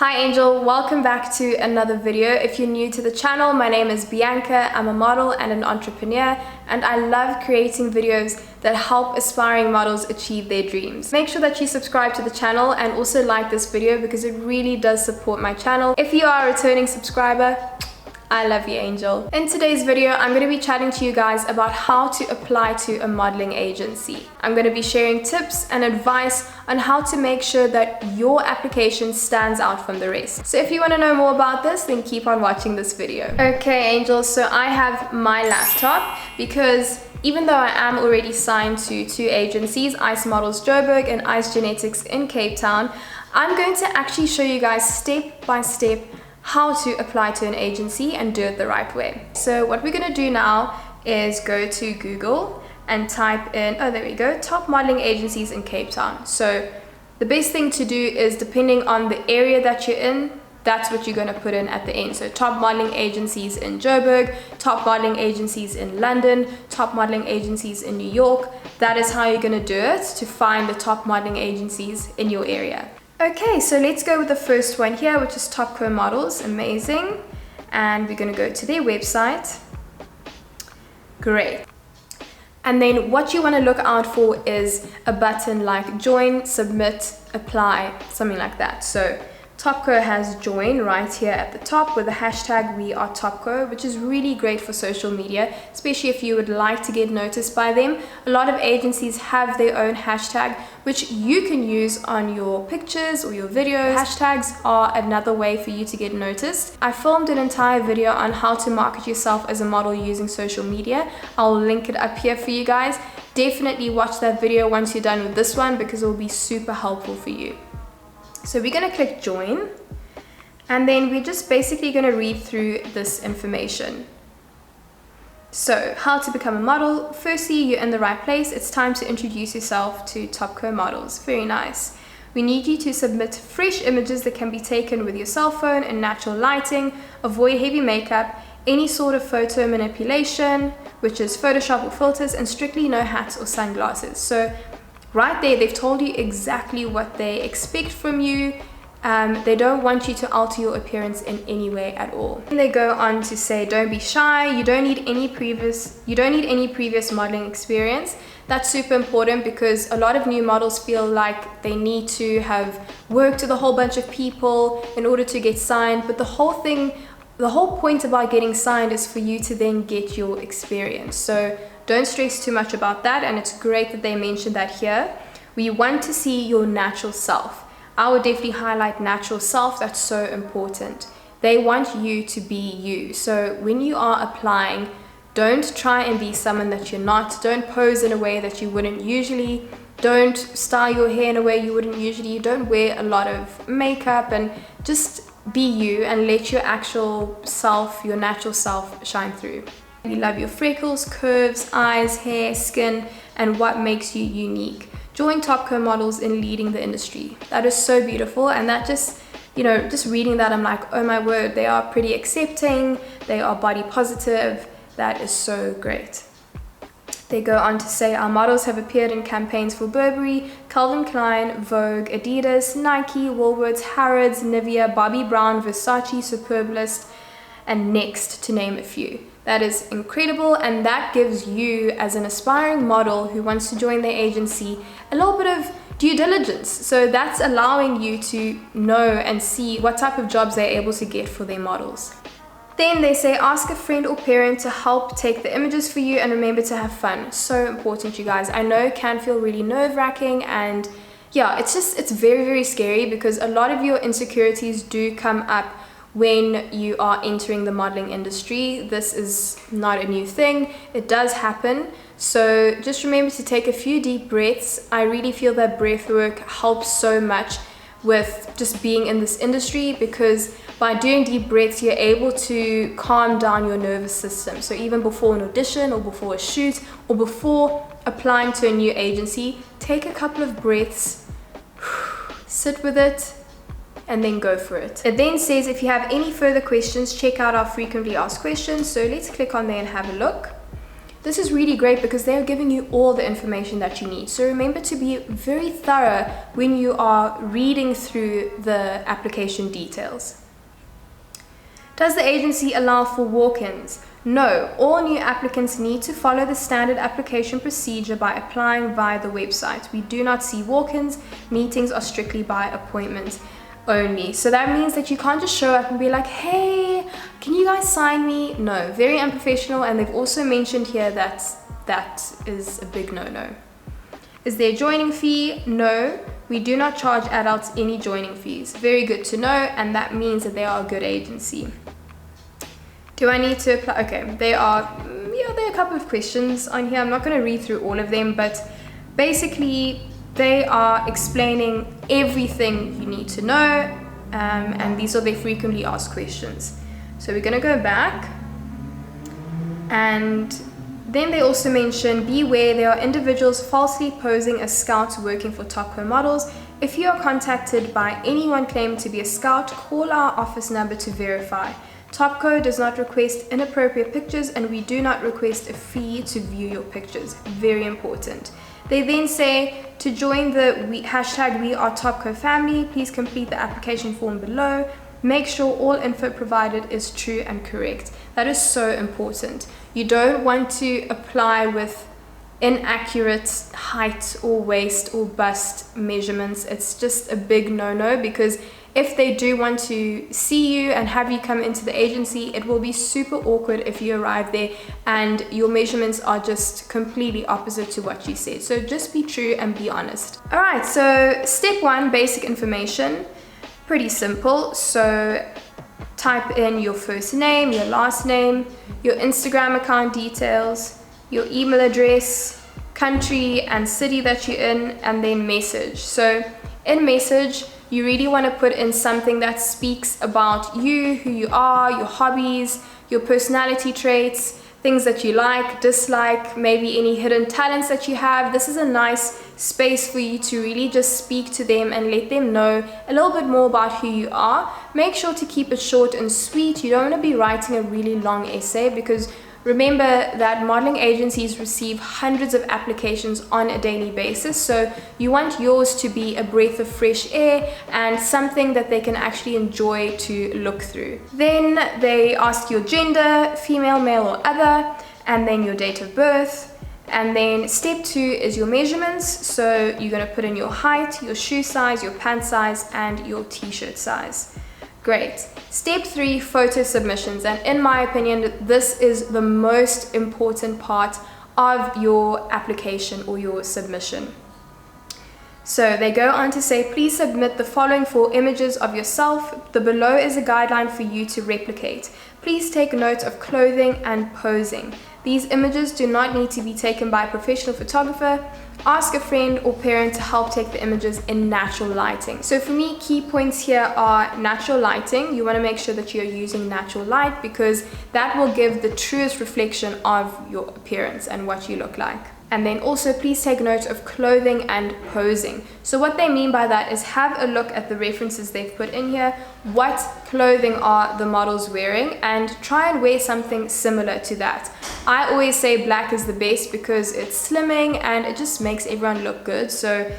Hi Angel, welcome back to another video. If you're new to the channel, my name is Bianca. I'm a model and an entrepreneur, and I love creating videos that help aspiring models achieve their dreams. Make sure that you subscribe to the channel and also like this video because it really does support my channel. If you are a returning subscriber, I love you, Angel. In today's video, I'm going to be chatting to you guys about how to apply to a modeling agency. I'm going to be sharing tips and advice on how to make sure that your application stands out from the rest. So if you want to know more about this, then keep on watching this video. Okay, Angel, so I have my laptop because even though I am already signed to two agencies, Ice Models Joburg and Ice Genetics in Cape Town, I'm going to actually show you guys step by step how to apply to an agency and do it the right way. So what we're going to do now is go to Google and type in, oh there we go, top modeling agencies in Cape Town. So the best thing to do is, depending on the area that you're in, that's what you're going to put in at the end. So top modeling agencies in Joburg, top modeling agencies in London, top modeling agencies in New York. That is how you're going to do it to find the top modeling agencies in your area. Okay, so let's go with the first one here, which is Topco Models. Amazing. And we're going to go to their website. Great. And then what you want to look out for is a button like join, submit, apply, something like that. So Topco has join right here at the top with the hashtag #WeAreTopco, which is really great for social media, especially if you would like to get noticed by them. A lot of agencies have their own hashtag, which you can use on your pictures or your videos. Hashtags are another way for you to get noticed. I filmed an entire video on how to market yourself as a model using social media. I'll link it up here for you guys. Definitely watch that video once you're done with this one because it will be super helpful for you. So we're going to click join, and then we're just basically going to read through this information. So how to become a model. Firstly, you're in the right place. It's time to introduce yourself to Topco Models. Very nice. We need you to submit fresh images that can be taken with your cell phone in natural lighting. Avoid heavy makeup, any sort of photo manipulation, which is Photoshop or filters, and strictly no hats or sunglasses. So right there, they've told you exactly what they expect from you. They don't want you to alter your appearance in any way at all. And they go on to say, don't be shy. You don't need any previous modeling experience. That's super important because a lot of new models feel like they need to have worked with a whole bunch of people in order to get signed. But the whole point about getting signed is for you to then get your experience. So don't stress too much about that, and it's great that they mentioned that here. We want to see your natural self. I would definitely highlight natural self. That's so important. They want you to be you. So when you are applying, don't try and be someone that you're not. Don't pose in a way that you wouldn't usually. Don't style your hair in a way you wouldn't usually. Don't wear a lot of makeup, and just be you and let your actual self, your natural self, shine through. We love your freckles, curves, eyes, hair, skin, and what makes you unique. Join Topco Models in leading the industry. That is so beautiful, and that just, just reading that, I'm like, oh my word, they are pretty accepting, they are body positive. That is so great. They go on to say, our models have appeared in campaigns for Burberry, Calvin Klein, Vogue, Adidas, Nike, Woolworths, Harrods, Nivea, Bobbi Brown, Versace, Superbalist, and Next, to name a few. That is incredible, and that gives you, as an aspiring model who wants to join their agency, a little bit of due diligence. So that's allowing you to know and see what type of jobs they're able to get for their models. Then they say, ask a friend or parent to help take the images for you, and remember to have fun. So important, you guys. I know it can feel really nerve-wracking, and yeah, it's very, very scary because a lot of your insecurities do come up when you are entering the modeling industry. This is not a new thing. It does happen. So just remember to take a few deep breaths. I really feel that breath work helps so much with just being in this industry, because by doing deep breaths, you're able to calm down your nervous system. So even before an audition or before a shoot or before applying to a new agency, take a couple of breaths, sit with it, and then go for it. It then says, if you have any further questions, check out our frequently asked questions. So let's click on there and have a look. This is really great because they are giving you all the information that you need. So remember to be very thorough when you are reading through the application details. Does the agency allow for walk-ins? No, all new applicants need to follow the standard application procedure by applying via the website. We do not see walk-ins. Meetings are strictly by appointment only. So that means that you can't just show up and be like, hey, can you guys sign me? No, very unprofessional. And they've also mentioned here that that is a big no-no. Is there a joining fee? No, we do not charge adults any joining fees. Very good to know, and that means that they are a good agency. Do I need to apply? Okay, there are a couple of questions on here. I'm not going to read through all of them, but basically they are explaining everything you need to know, and these are their frequently asked questions. So we're going to go back, and then they also mention, beware, there are individuals falsely posing as scouts working for Topco models. If you are contacted by anyone claiming to be a scout, call our office number to verify. Topco does not request inappropriate pictures, and we do not request a fee to view your pictures. Very important. They then say, to join the hashtag We Are Topco family, please complete the application form below. Make sure all info provided is true and correct. That is so important. You don't want to apply with inaccurate height or waist or bust measurements. It's just a big no-no, because if they do want to see you and have you come into the agency, it will be super awkward if you arrive there and your measurements are just completely opposite to what you said. So just be true and be honest. All right, so step 1, basic information. Pretty simple. So type in your first name, your last name, your Instagram account details, your email address, country and city that you're in, and then message. So in message, you really want to put in something that speaks about you, who you are, your hobbies, your personality traits, things that you like, dislike, maybe any hidden talents that you have. This is a nice space for you to really just speak to them and let them know a little bit more about who you are. Make sure to keep it short and sweet. You don't want to be writing a really long essay, because remember that modeling agencies receive hundreds of applications on a daily basis, so you want yours to be a breath of fresh air and something that they can actually enjoy to look through. Then they ask your gender, female, male or other, and then your date of birth. And then step 2 is your measurements. So you're going to put in your height, your shoe size, your pant size, and your t-shirt size. Great. Step 3, photo submissions. And in my opinion, this is the most important part of your application or your submission. So they go on to say, please submit the following 4 images of yourself. The below is a guideline for you to replicate. Please take note of clothing and posing. These images do not need to be taken by a professional photographer. Ask a friend or parent to help take the images in natural lighting. So for me, key points here are natural lighting. You want to make sure that you're using natural light, because that will give the truest reflection of your appearance and what you look like. And then also please take note of clothing and posing. So what they mean by that is have a look at the references they've put in here. What clothing are the models wearing, and try and wear something similar to that. I always say black is the best because it's slimming and it just makes everyone look good. So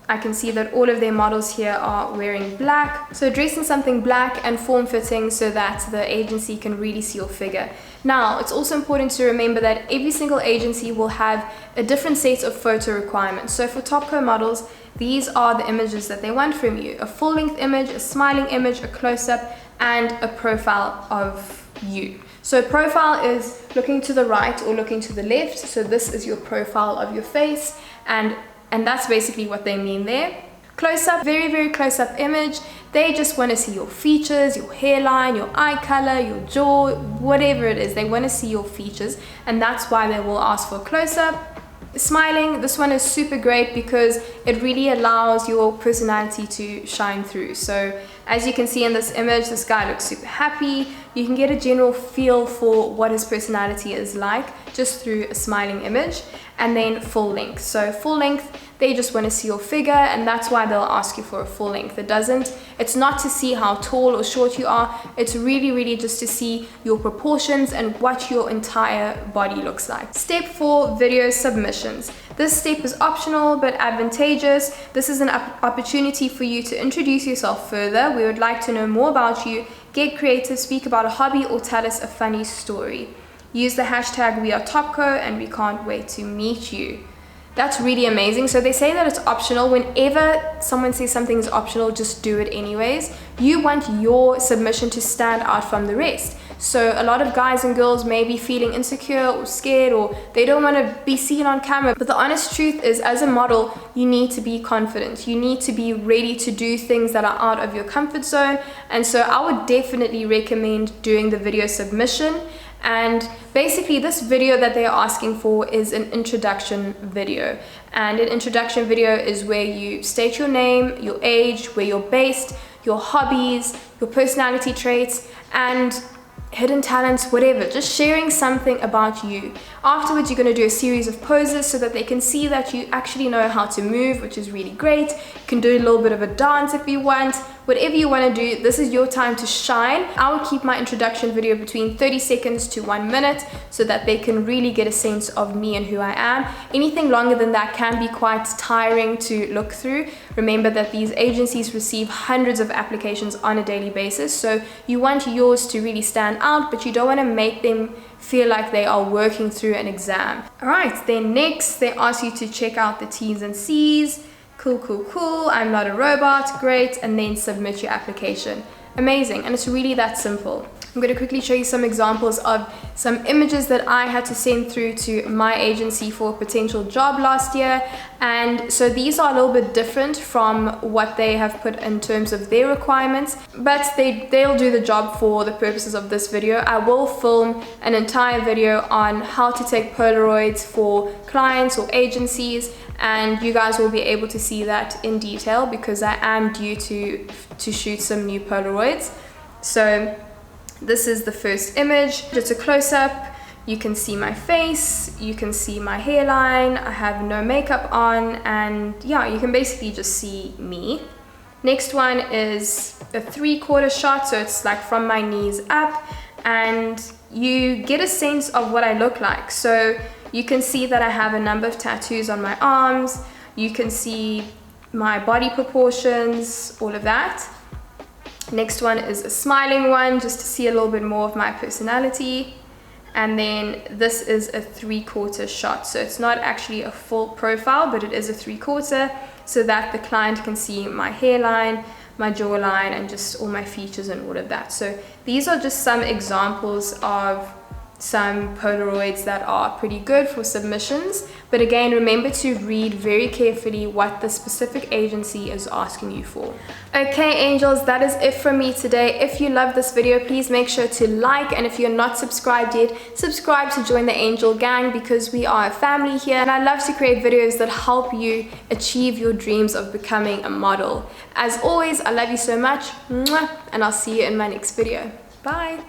I can see that all of their models here are wearing black. So dress in something black and form-fitting so that the agency can really see your figure. Now, it's also important to remember that every single agency will have a different set of photo requirements. So for Topco models, these are the images that they want from you. A full-length image, a smiling image, a close-up, and a profile of you. So profile is looking to the right or looking to the left. So this is your profile of your face, and that's basically what they mean there. Close-up, very, very close-up image. They just want to see your features, your hairline, your eye color, your jaw, whatever it is. They want to see your features, and that's why they will ask for a close-up. Smiling, this one is super great because it really allows your personality to shine through. So as you can see in this image, this guy looks super happy. You can get a general feel for what his personality is like just through a smiling image. And then full length. So full length, They just want to see your figure, and that's why they'll ask you for a full length. It's not to see how tall or short you are. It's really just to see your proportions and what your entire body looks like. Step 4, video submissions. This step is optional but advantageous. This is an opportunity for you to introduce yourself further. We would like to know more about you. Get creative, speak about a hobby, or tell us a funny story. Use the hashtag #WeAreTopCo, and we can't wait to meet you. That's really amazing. So they say that it's optional. Whenever someone says something is optional, just do it anyways. You want your submission to stand out from the rest. So a lot of guys and girls may be feeling insecure or scared, or they don't want to be seen on camera. But the honest truth is, as a model, you need to be confident. You need to be ready to do things that are out of your comfort zone. And so I would definitely recommend doing the video submission. And basically this video that they're asking for is an introduction video, and an introduction video is where you state your name, your age, where you're based, your hobbies, your personality traits, and hidden talents, whatever, just sharing something about you. Afterwards, you're going to do a series of poses so that they can see that you actually know how to move, which is really great. You can do a little bit of a dance if you want. Whatever you want to do, this is your time to shine. I will keep my introduction video between 30 seconds to 1 minute so that they can really get a sense of me and who I am. Anything longer than that can be quite tiring to look through. Remember that these agencies receive hundreds of applications on a daily basis, so you want yours to really stand out, but you don't want to make them feel like they are working through an exam. Alright, then next they ask you to check out the T's and C's. Cool, I'm not a robot, great, and then submit your application. Amazing, and it's really that simple. I'm going to quickly show you some examples of some images that I had to send through to my agency for a potential job last year. And so these are a little bit different from what they have put in terms of their requirements, but they'll do the job for the purposes of this video. I will film an entire video on how to take Polaroids for clients or agencies, and you guys will be able to see that in detail because I am due to shoot some new Polaroids. So this is the first image. It's a close-up. You can see my face, you can see my hairline, I have no makeup on, and yeah, you can basically just see me. Next one is a 3/4 shot, so it's like from my knees up, and you get a sense of what I look like. So you can see that I have a number of tattoos on my arms, you can see my body proportions, all of that. Next one is a smiling one, just to see a little bit more of my personality. And then this is a 3/4 shot, so it's not actually a full profile, but it is a 3/4, so that the client can see my hairline, my jawline, and just all my features and all of that. So these are just some examples of some Polaroids that are pretty good for submissions, but again, remember to read very carefully what the specific agency is asking you for. Okay angels, that is it from me today. If you love this video, please make sure to like, and if you're not subscribed yet, subscribe to join the Angel Gang, because we are a family here, and I love to create videos that help you achieve your dreams of becoming a model. As always, I love you so much, and I'll see you in my next video. Bye.